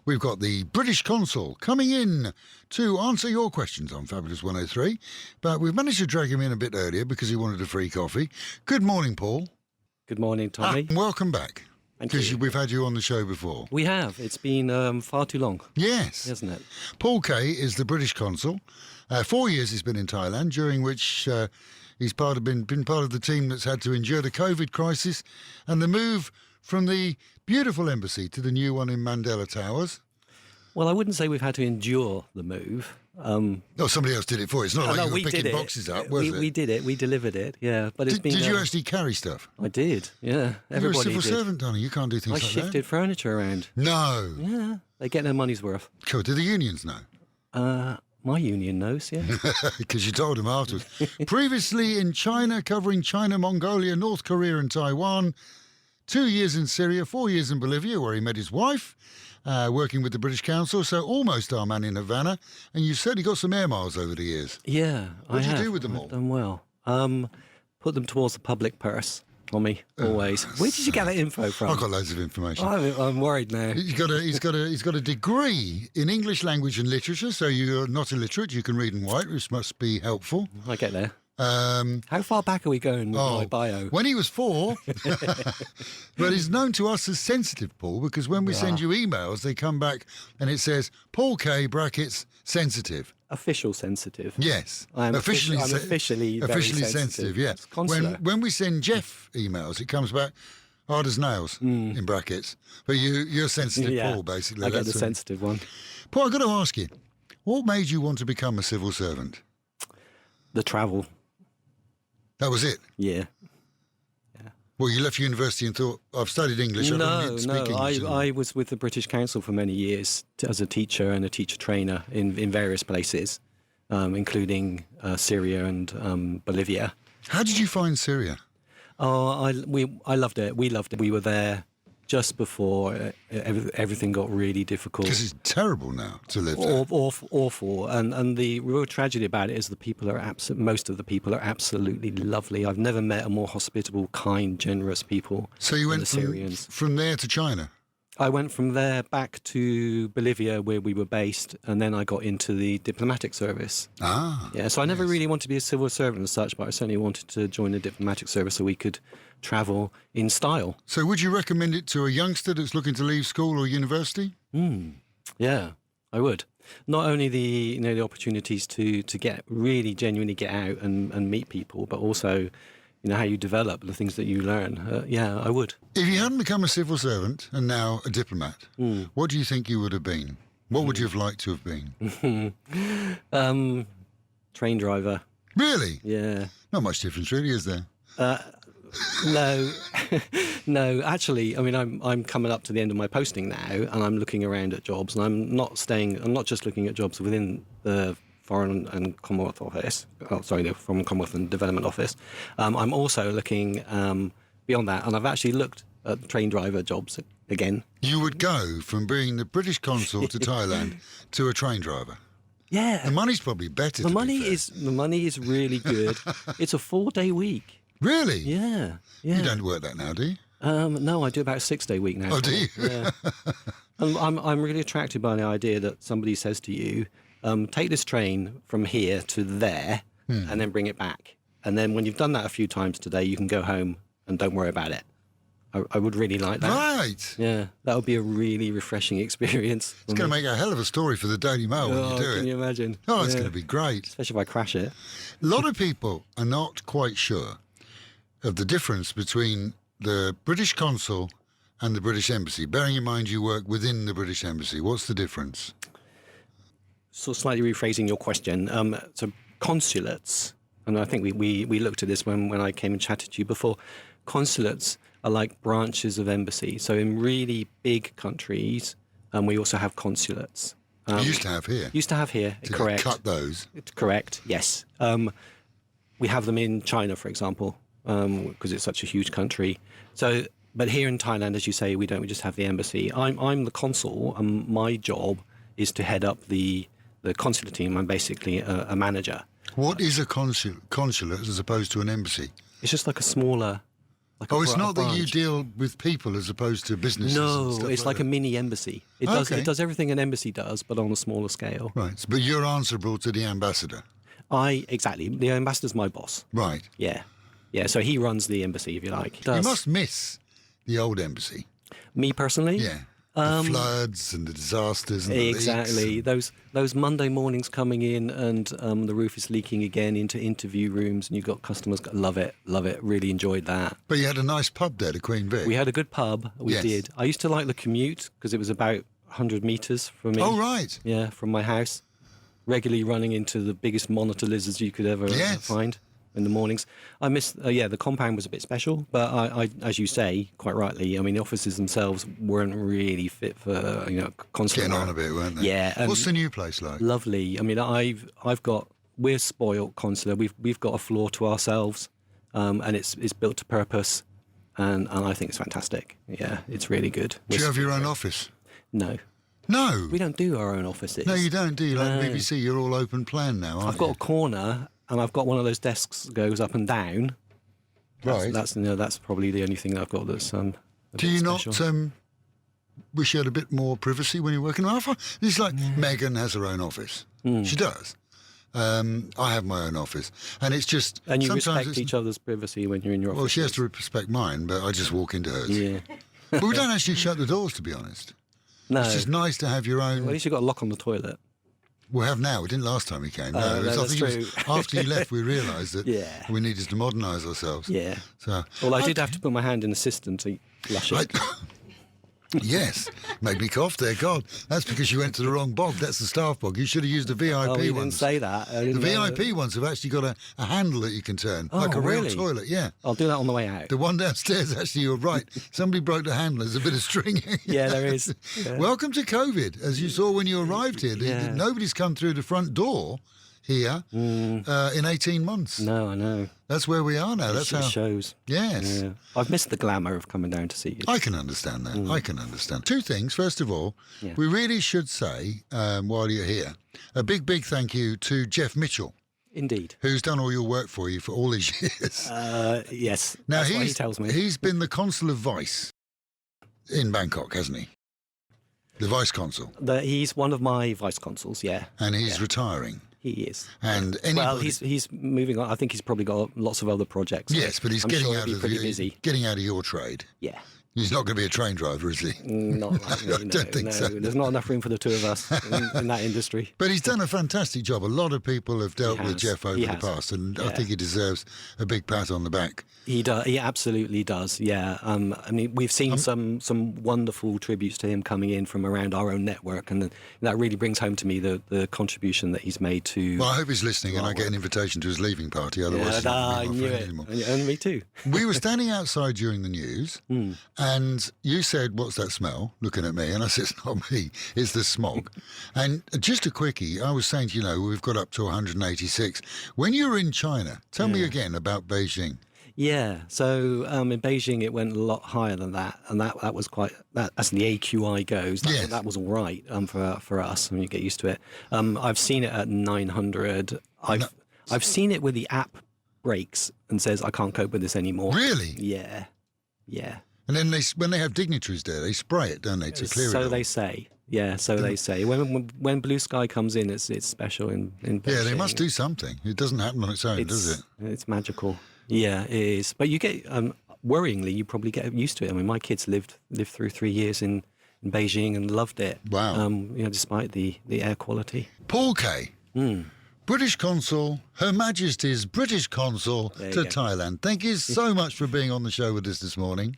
We've got the British Consul coming in to answer your questions on Fabulous 103, but we've managed to drag him in a bit earlier because he wanted a free coffee. Good morning, Paul. Good morning, Tommy. Welcome back. Thank you. Because we've had you on the show before. We have. It's been far too long. Yes. Isn't it? Paul Kaye is the British Consul. 4 years he's been in Thailand, during which he's been part of the team that's had to endure the COVID crisis and the move from the beautiful embassy to the new one in Mandela Towers. Well, I wouldn't say we've had to endure the move. Somebody else did it for you. It's not like you were picking did boxes up, was it? We did it. We delivered it, yeah. But it's been. Did you actually carry stuff? I did, yeah. Everybody You're a civil servant, darling. You can't do things like that. I shifted furniture around. No. Yeah, they get their money's worth. Cool. Do the unions know? My union knows, yeah. Because you told them afterwards. Previously in China, covering China, Mongolia, North Korea and Taiwan. 2 years in Syria, 4 years in Bolivia, where he met his wife, working with the British Council, so almost our man in Havana. And you've certainly got some air miles over the years. Yeah, What did you do with them all? I've done well. Put them towards the public purse, Tommy, always. Where did you get that info from? I've got loads of information. I'm worried now. He's got a degree in English language and literature, so you're not illiterate. You can read and write, which must be helpful. I get there. How far back are we going with my bio? When he was 4. But he's known to us as sensitive, Paul, because when we send you emails, they come back and it says, Paul Kaye, brackets, sensitive. Official sensitive. Yes. I'm officially very sensitive, yeah. Consular. When we send Jeff emails, it comes back hard as nails, in brackets. But you're sensitive, Yeah, Paul, basically. I get the sensitive one. Paul, I've got to ask you, what made you want to become a civil servant? The travel. That was it? Yeah. Well, you left university and thought, I've studied English, I don't need to speak English. I was with the British Council for many years as a teacher and a teacher trainer in various places, including Syria and Bolivia. How did you find Syria? Oh, I loved it. We loved it. We were there just before everything got really difficult. Because it's terrible now to live there. Awful. And the real tragedy about it is most of the people are absolutely lovely. I've never met a more hospitable, kind, generous people. So you went from there to China? I went from there back to Bolivia, where we were based, and then I got into the diplomatic service. Yeah, so I never really wanted to be a civil servant as such, but I certainly wanted to join the diplomatic service so we could travel in style. So would you recommend it to a youngster that's looking to leave school or university? Yeah, I would. Not only the opportunities to genuinely get out and meet people, but also how you develop the things that you learn. Yeah, I would. If you hadn't become a civil servant and now a diplomat, what do you think you would have been? What would you have liked to have been? Train driver. Really? Yeah. Not much difference, really, is there? No, no. Actually, I mean, I'm coming up to the end of my posting now, and I'm looking around at jobs, and I'm not just looking at jobs within the Foreign and Commonwealth Office. The Foreign Commonwealth and Development Office. I'm also looking beyond that, and I've actually looked at train driver jobs again. You would go from being the British Consul to Thailand to a train driver. Yeah, the money's probably better. The money is really good. It's a 4-day week. Really? Yeah. You don't work that now, do you? No, I do about a 6-day week now. Oh, do you? Yeah. And I'm really attracted by the idea that somebody says to you, take this train from here to there and then bring it back. And then when you've done that a few times today, you can go home and don't worry about it. I would really like that. Right. Yeah, that would be a really refreshing experience. It's going to make a hell of a story for the Daily Mail when you do it. Can you imagine? Oh, it's going to be great. Especially if I crash it. A lot of people are not quite sure of the difference between the British Consul and the British Embassy. Bearing in mind you work within the British Embassy, what's the difference? So slightly rephrasing your question. So consulates, and I think we looked at this when I came and chatted to you before. Consulates are like branches of embassy. So in really big countries, we also have consulates. Used to have here. Did correct. Cut those? Correct, yes. We have them in China, for example, because it's such a huge country. So, but here in Thailand, as you say, we just have the embassy. I'm the consul, and my job is to head up the consular team. I'm basically a manager. What is a consulate as opposed to an embassy? It's just like a smaller Like Oh, it's not that you branch. deal with people as opposed to businesses. and No, stuff it's like that. a mini embassy. It Okay. does everything an embassy does, but on a smaller scale. Right, but you're answerable to the ambassador. Exactly. The ambassador's my boss. Right. Yeah. Yeah, so he runs the embassy, if you like. You must miss the old embassy. Me personally? Yeah. The floods and the disasters and the Exactly. leaks. Those Monday mornings coming in and the roof is leaking again into interview rooms and you've got customers. Love it. Really enjoyed that. But you had a nice pub there, the Queen Vic. We had a good pub. We Yes. did. I used to like the commute because it was about 100 metres from me. Oh, right. Yeah, from my house. Regularly running into the biggest monitor lizards you could ever Yes. find in the mornings. I miss, the compound was a bit special, but I, as you say, quite rightly, I mean, the offices themselves weren't really fit for, consular. Getting on a bit, weren't they? Yeah. What's the new place like? Lovely. I mean, we're spoilt consular. We've got a floor to ourselves, and it's built to purpose, and I think it's fantastic. Yeah, it's really good. Do you have your own office? No, No. we don't do our own offices. No, you don't, do you? Like No. BBC, you're all open plan now, aren't I've got you? a corner, and I've got one of those desks that goes up and down. Right. That's probably the only thing that I've got that's a Do bit you special. not wish you had a bit more privacy when you're working? It's like Meghan has her own office. She does. I have my own office. And it's just... And you sometimes respect each other's privacy when you're in your office. Well, she has to respect mine, but I just walk into hers. Yeah. But we don't actually shut the doors, to be honest. No. It's just nice to have your own... Well, at least you've got a lock on the toilet. We have now. We didn't last time we came. No, It was- I that's think it was true. after you left, we realised that Yeah. we needed to modernise ourselves. Yeah. So, Well, I did have to put my hand in the cistern to flush it. Yes, made me cough there. God, that's because you went to the wrong bog. That's the staff bog. You should have used the VIP Oh, you didn't ones. say that. I The didn't know that. VIP ones have actually got a handle that you can turn, Oh, like a real really? toilet. Yeah. I'll do that on the way out. The one downstairs, actually, you're right. Somebody broke the handle. There's a bit of string. Yeah, there is. Yeah. Welcome to COVID. As you saw when you arrived here, Yeah. nobody's come through the front door here in 18 months. No, I know. That's where we are now. That's It how. shows. Yes. Yeah. I've missed the glamour of coming down to see you. I can understand that. I can understand. Two things. First of all, Yeah. we really should say, while you're here, a big, big thank you to Jeff Mitchell, Indeed. who's done all your work for you for all these years. Yes. Now, That's what he tells me. he's been the Consul of Vice in Bangkok, hasn't he? The Vice Consul. He's one of my vice consuls, yeah. And he's retiring. He is. And anybody... Well, he's moving on. I think he's probably got lots of other projects. Yes, but he's I'm getting sure out he'll be of pretty busy. getting out of your trade. Yeah. He's not going to be a train driver, is he? Not like me, I don't think no. so. There's not enough room for the two of us in that industry. But he's done a fantastic job. A lot of people have dealt He with has. Jeff over He the has. past, and I Yeah. think he deserves a big pat on the back. He does. He absolutely does. Yeah. I mean, we've seen some wonderful tributes to him coming in from around our own network, and that really brings home to me the contribution that he's made to. Well, I hope he's listening and I get an invitation to his leaving party. Otherwise, he's not I going to be knew my friend it. anymore. And me too. We were standing outside during the news, Hmm. and you said, "What's that smell?" Looking at me, and I said, "It's not me. It's the smog." And just a quickie, I was saying, we've got up to 186. When you were in China, tell me again about Beijing. Yeah. So in Beijing, it went a lot higher than that, and that was quite. That as the AQI goes, Yes. that was all right for us. I mean, you get used to it. I've seen it at 900. I've seen it where the app breaks and says, "I can't cope with this anymore." Really? Yeah. Yeah. And then when they have dignitaries there, they spray it, don't they, to clear it So all? they say. Yeah, so they say. When blue sky comes in, it's special in Yeah, they Beijing. must do something. It doesn't happen on its own, does it? It's magical. Yeah, it is. But you get, worryingly, you probably get used to it. I mean, my kids lived through 3 years in Beijing and loved it. Wow. Despite the air quality. Paul Kaye, British Consul, Her Majesty's British Consul There you to go. Thailand. Thank you so much for being on the show with us this morning.